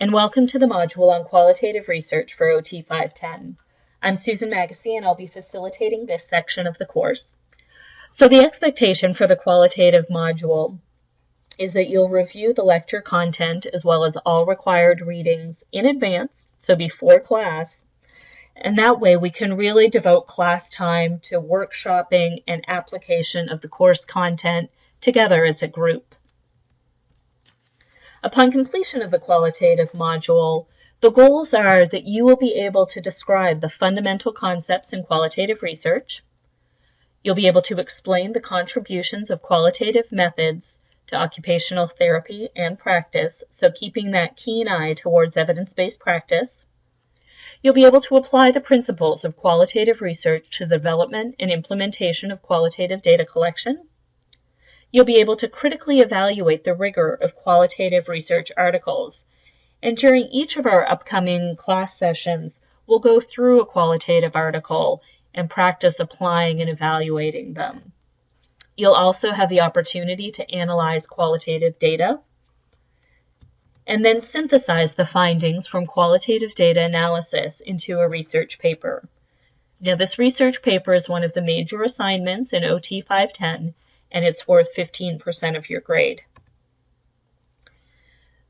and welcome to the module on qualitative research for OT 510. I'm Susan Magacy, and I'll be facilitating this section of the course. So the expectation for the qualitative module is that you'll review the lecture content as well as all required readings in advance, so before class, and that way we can really devote class time to workshopping and application of the course content together as a group. Upon completion of the qualitative module, the goals are that you will be able to describe the fundamental concepts in qualitative research. You'll be able to explain the contributions of qualitative methods to occupational therapy and practice, so keeping that keen eye towards evidence-based practice. You'll be able to apply the principles of qualitative research to the development and implementation of qualitative data collection. You'll be able to critically evaluate the rigor of qualitative research articles. And during each of our upcoming class sessions, we'll go through a qualitative article and practice applying and evaluating them. You'll also have the opportunity to analyze qualitative data and then synthesize the findings from qualitative data analysis into a research paper. Now, this research paper is one of the major assignments in OT 510, and it's worth 15% of your grade.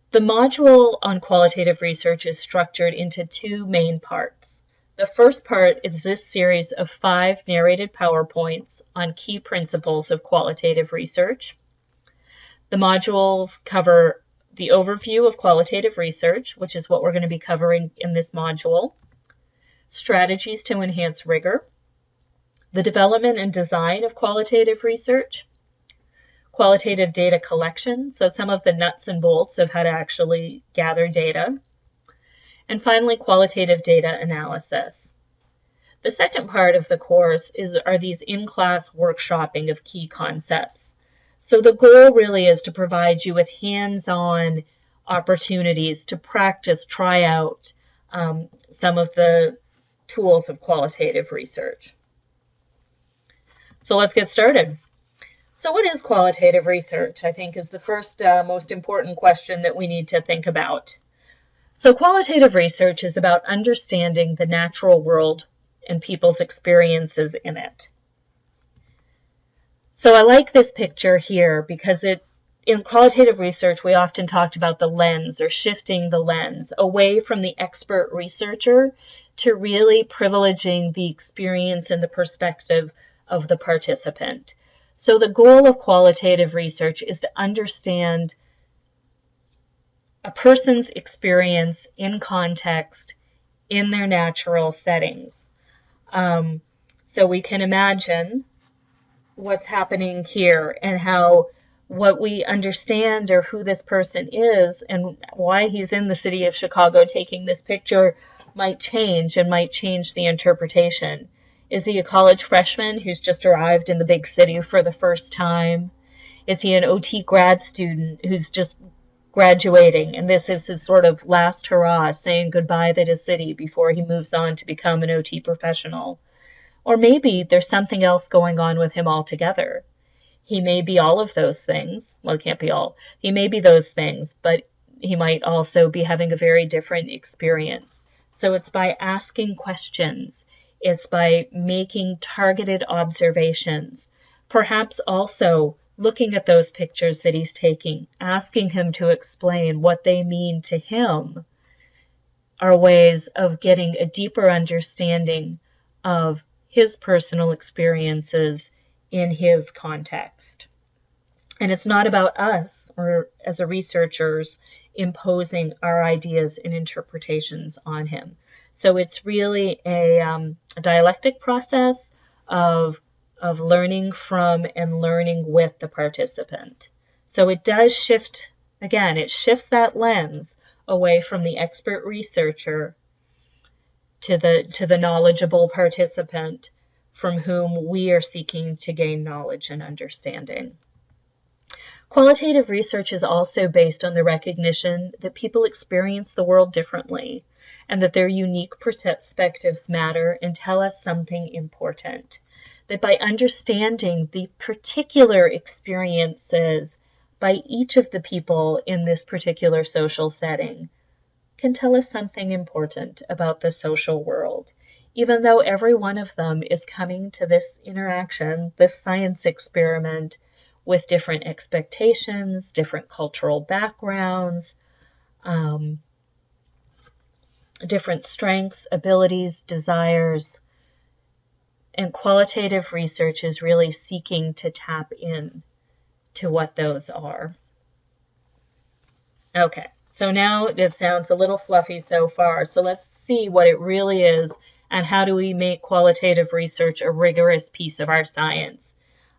The module on qualitative research is structured into two main parts. The first part is this series of 5 narrated PowerPoints on key principles of qualitative research. The modules cover the overview of qualitative research, which is what we're going to be covering in this module, strategies to enhance rigor, the development and design of qualitative research, qualitative data collection, so some of the nuts and bolts of how to actually gather data, and finally, qualitative data analysis. The second part of the course are these in-class workshopping of key concepts. So the goal really is to provide you with hands-on opportunities to practice, try out some of the tools of qualitative research. So let's get started. So what is qualitative research, I think, is the first most important question that we need to think about. So qualitative research is about understanding the natural world and people's experiences in it. So I like this picture here because in qualitative research, we often talked about the lens or shifting the lens away from the expert researcher to really privileging the experience and the perspective of the participant. So the goal of qualitative research is to understand a person's experience in context in their natural settings. So we can imagine what's happening here and how what we understand or who this person is and why he's in the city of Chicago taking this picture might change and might change the interpretation. Is he a college freshman who's just arrived in the big city for the first time? Is he an OT grad student who's just graduating and this is his sort of last hurrah, saying goodbye to his city before he moves on to become an OT professional? Or maybe there's something else going on with him altogether. He may be all of those things. Well, it can't be all. He may be those things, but he might also be having a very different experience. So it's by asking questions. It's by making targeted observations, perhaps also looking at those pictures that he's taking, asking him to explain what they mean to him, are ways of getting a deeper understanding of his personal experiences in his context. And it's not about us, or as a researchers, imposing our ideas and interpretations on him. So it's really a dialectic process of learning from and learning with the participant. So it does shift, again, it shifts that lens away from the expert researcher to the knowledgeable participant from whom we are seeking to gain knowledge and understanding. Qualitative research is also based on the recognition that people experience the world differently and that their unique perspectives matter and tell us something important. That by understanding the particular experiences by each of the people in this particular social setting, can tell us something important about the social world, even though every one of them is coming to this interaction, this science experiment, with different expectations, different cultural backgrounds, different strengths, abilities, desires, and qualitative research is really seeking to tap in to what those are. Okay, so now it sounds a little fluffy so far, so let's see what it really is and how do we make qualitative research a rigorous piece of our science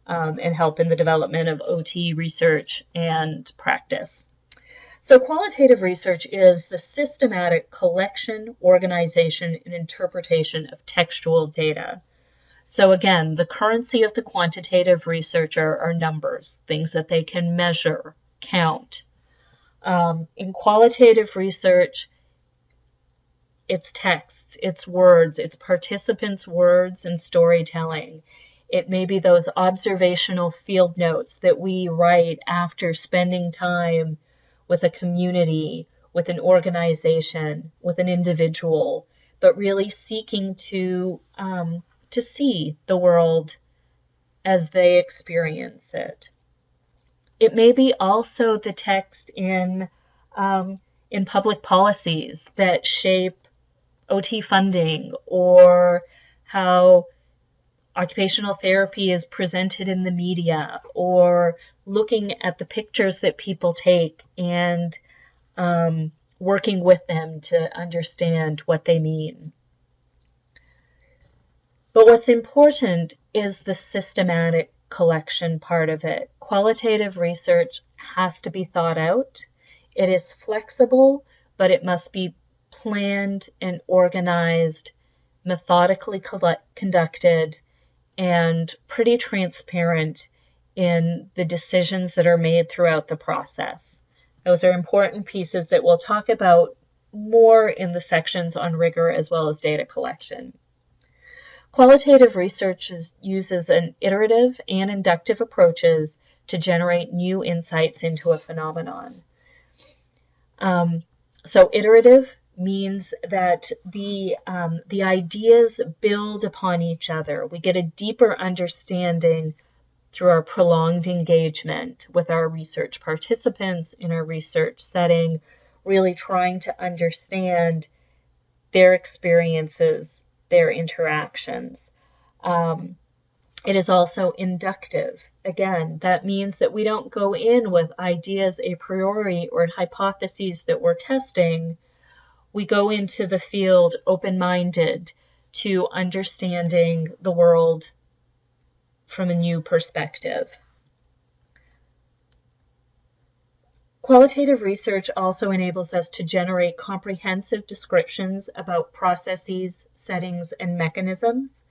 and help in the development of OT research and practice. So qualitative research is the systematic collection, organization, and interpretation of textual data. So again, the currency of the quantitative researcher are numbers, things that they can measure, count. In qualitative research, it's texts, it's words, it's participants' words and storytelling. It may be those observational field notes that we write after spending time with a community, with an organization, with an individual, but really seeking to see the world as they experience it. It may be also the text in public policies that shape OT funding, or how occupational therapy is presented in the media, or looking at the pictures that people take and working with them to understand what they mean. But what's important is the systematic collection part of it. Qualitative research has to be thought out. It is flexible, but it must be planned and organized, methodically conducted, and pretty transparent in the decisions that are made throughout the process. Those are important pieces that we'll talk about more in the sections on rigor as well as data collection. Qualitative research uses an iterative and inductive approaches to generate new insights into a phenomenon. So iterative means that the ideas build upon each other. We get a deeper understanding through our prolonged engagement with our research participants in our research setting, really trying to understand their experiences, their interactions. It is also inductive. Again, that means that we don't go in with ideas a priori or hypotheses that we're testing. We go into the field open-minded to understanding the world from a new perspective. Qualitative research also enables us to generate comprehensive descriptions about processes, settings, and mechanisms.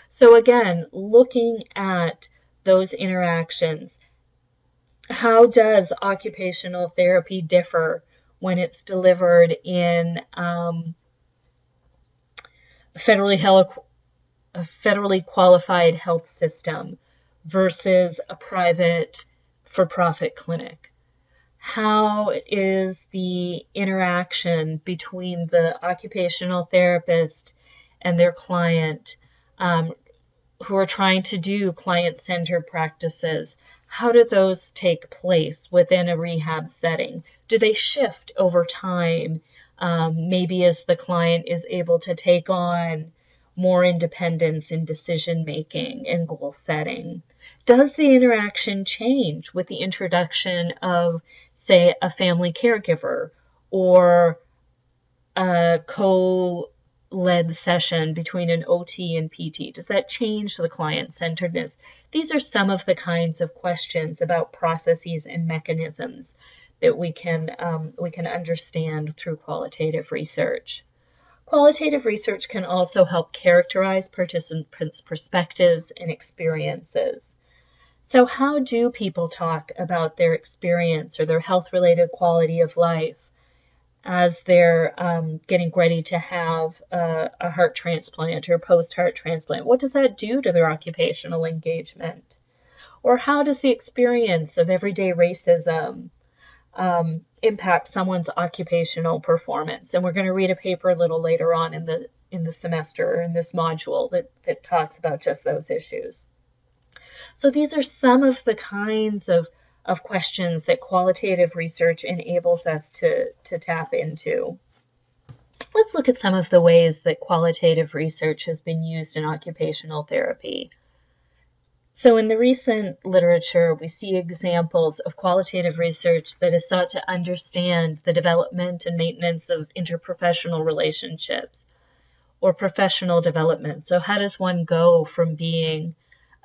So again, looking at those interactions, how does occupational therapy differ when it's delivered in a federally qualified health system versus a private for-profit clinic? How is the interaction between the occupational therapist and their client who are trying to do client-centered practices? How do those take place within a rehab setting? Do they shift over time, maybe as the client is able to take on more independence in decision-making and goal setting? Does the interaction change with the introduction of, say, a family caregiver or a co-led session between an OT and PT? Does that change the client-centeredness? These are some of the kinds of questions about processes and mechanisms that we can understand through qualitative research. Qualitative research can also help characterize participants' perspectives and experiences. So how do people talk about their experience or their health-related quality of life as they're getting ready to have a heart transplant or post-heart transplant? What does that do to their occupational engagement? Or how does the experience of everyday racism, impact someone's occupational performance. And we're going to read a paper a little later on in the semester, in this module, that talks about just those issues. So these are some of the kinds of questions that qualitative research enables us to tap into. Let's look at some of the ways that qualitative research has been used in occupational therapy. So in the recent literature, we see examples of qualitative research that has sought to understand the development and maintenance of interprofessional relationships or professional development. So how does one go from being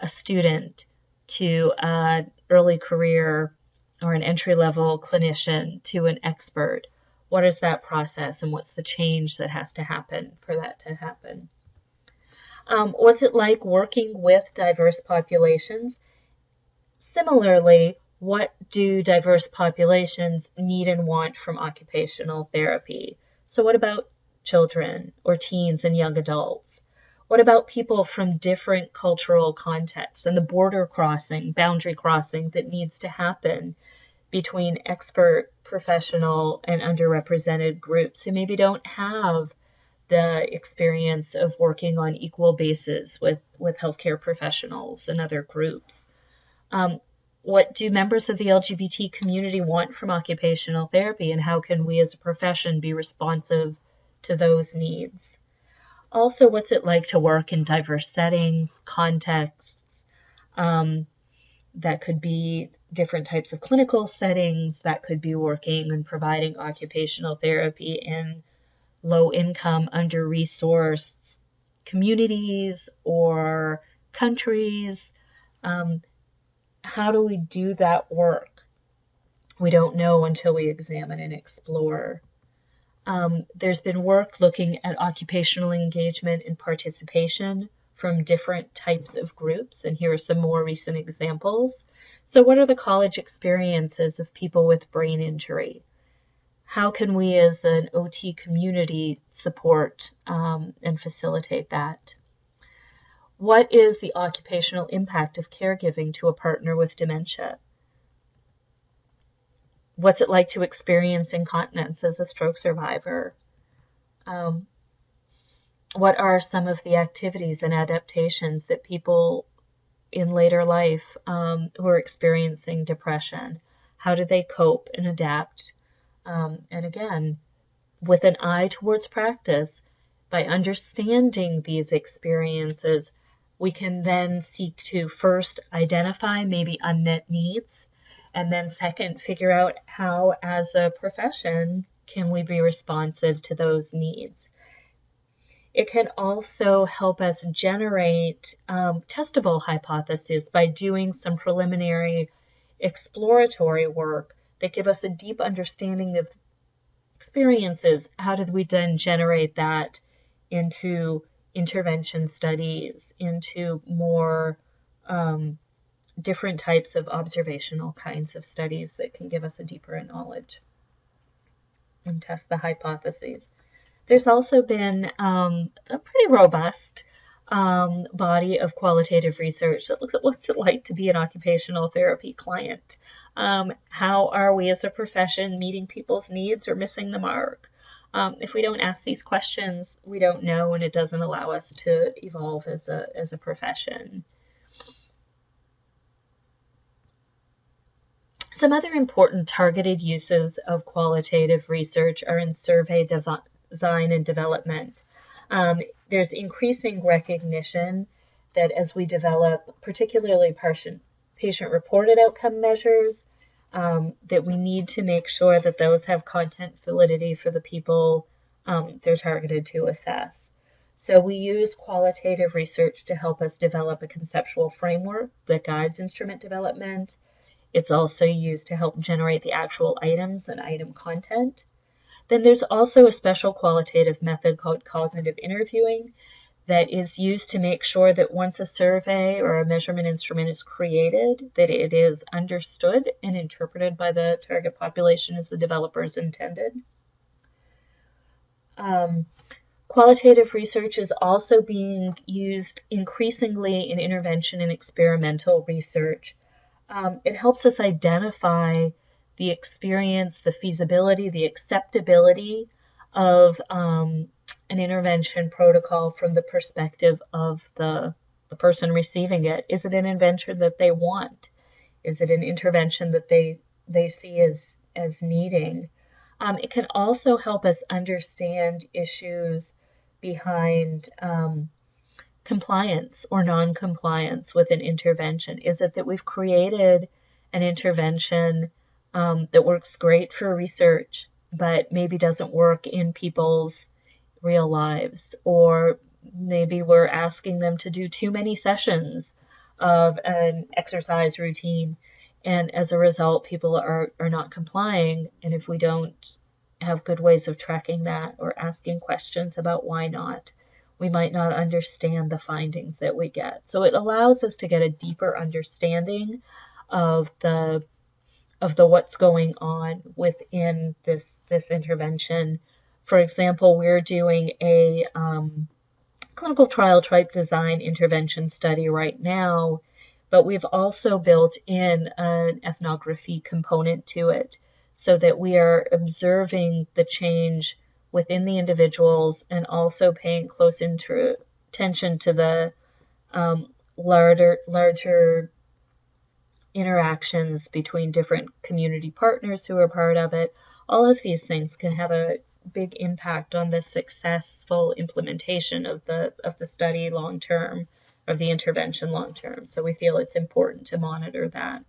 a student to an early career or an entry-level clinician to an expert? What is that process, and what's the change that has to happen for that to happen? What's it like working with diverse populations? Similarly, what do diverse populations need and want from occupational therapy? So what about children or teens and young adults? What about people from different cultural contexts and the border crossing, boundary crossing that needs to happen between expert, professional, and underrepresented groups who maybe don't have the experience of working on equal basis with healthcare professionals and other groups? What do members of the LGBT community want from occupational therapy, and how can we as a profession be responsive to those needs? Also, what's it like to work in diverse settings, contexts? That could be different types of clinical settings, that could be working and providing occupational therapy in low-income, under-resourced communities or countries. How do we do that work? We don't know until we examine and explore. There's been work looking at occupational engagement and participation from different types of groups, and here are some more recent examples. So what are the college experiences of people with brain injury? How can we as an OT community support and facilitate that? What is the occupational impact of caregiving to a partner with dementia? What's it like to experience incontinence as a stroke survivor? What are some of the activities and adaptations that people in later life who are experiencing depression, how do they cope and adapt? And again, with an eye towards practice, by understanding these experiences, we can then seek to first identify maybe unmet needs, and then second, figure out how, as a profession, can we be responsive to those needs. It can also help us generate testable hypotheses by doing some preliminary exploratory work that give us a deep understanding of experiences. How did we then generate that into intervention studies, into more different types of observational kinds of studies that can give us a deeper knowledge and test the hypotheses. There's also been a pretty robust body of qualitative research that looks at what's it like to be an occupational therapy client. How are we as a profession meeting people's needs or missing the mark? If we don't ask these questions, we don't know, and it doesn't allow us to evolve as a profession. Some other important targeted uses of qualitative research are in survey design and development. There's increasing recognition that as we develop particularly patient-reported outcome measures, that we need to make sure that those have content validity for the people they're targeted to assess. So we use qualitative research to help us develop a conceptual framework that guides instrument development. It's also used to help generate the actual items and item content. Then there's also a special qualitative method called cognitive interviewing that is used to make sure that once a survey or a measurement instrument is created, that it is understood and interpreted by the target population as the developers intended. Qualitative research is also being used increasingly in intervention and experimental research. It helps us identify the experience, the feasibility, the acceptability of an intervention protocol from the perspective of the person receiving it. Is it an intervention that they want? Is it an intervention that they see as needing? It can also help us understand issues behind compliance or non-compliance with an intervention. Is it that we've created an intervention that works great for research, but maybe doesn't work in people's real lives? Or maybe we're asking them to do too many sessions of an exercise routine, and as a result, people are not complying. And if we don't have good ways of tracking that or asking questions about why not, we might not understand the findings that we get. So it allows us to get a deeper understanding of the what's going on within this intervention. For example, we're doing a clinical trial type design intervention study right now, but we've also built in an ethnography component to it so that we are observing the change within the individuals and also paying close attention to the larger interactions between different community partners who are part of it. All of these things can have a big impact on the successful implementation of the study long term, of the intervention long term. So we feel it's important to monitor that.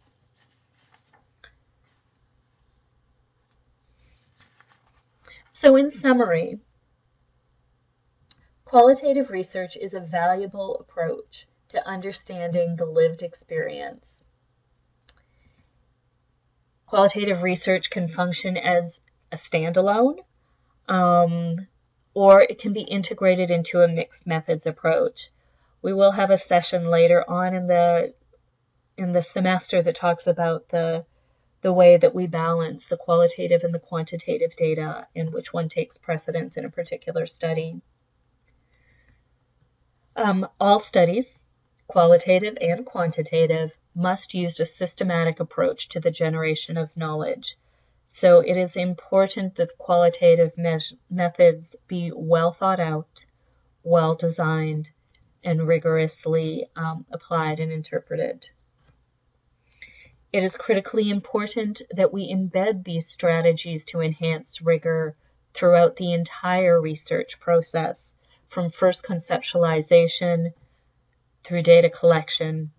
So in summary, qualitative research is a valuable approach to understanding the lived experience. Qualitative research can function as a standalone, or it can be integrated into a mixed methods approach. We will have a session later on in the semester that talks about the way that we balance the qualitative and the quantitative data and which one takes precedence in a particular study. All studies, qualitative and quantitative, must use a systematic approach to the generation of knowledge. So it is important that qualitative methods be well thought out, well designed, and rigorously applied and interpreted. It is critically important that we embed these strategies to enhance rigor throughout the entire research process, from first conceptualization through data collection,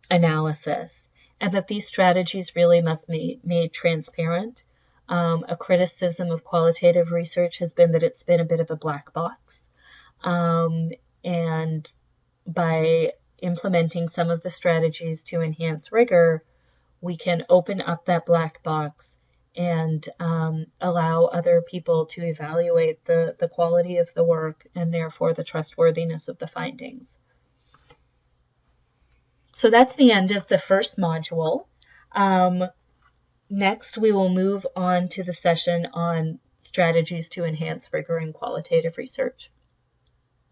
analysis, and that these strategies really must be made transparent. A criticism of qualitative research has been that it's been a bit of a black box. And by implementing some of the strategies to enhance rigor, we can open up that black box and allow other people to evaluate the quality of the work and therefore the trustworthiness of the findings. So that's the end of the first module. Next, we will move on to the session on strategies to enhance rigor in qualitative research.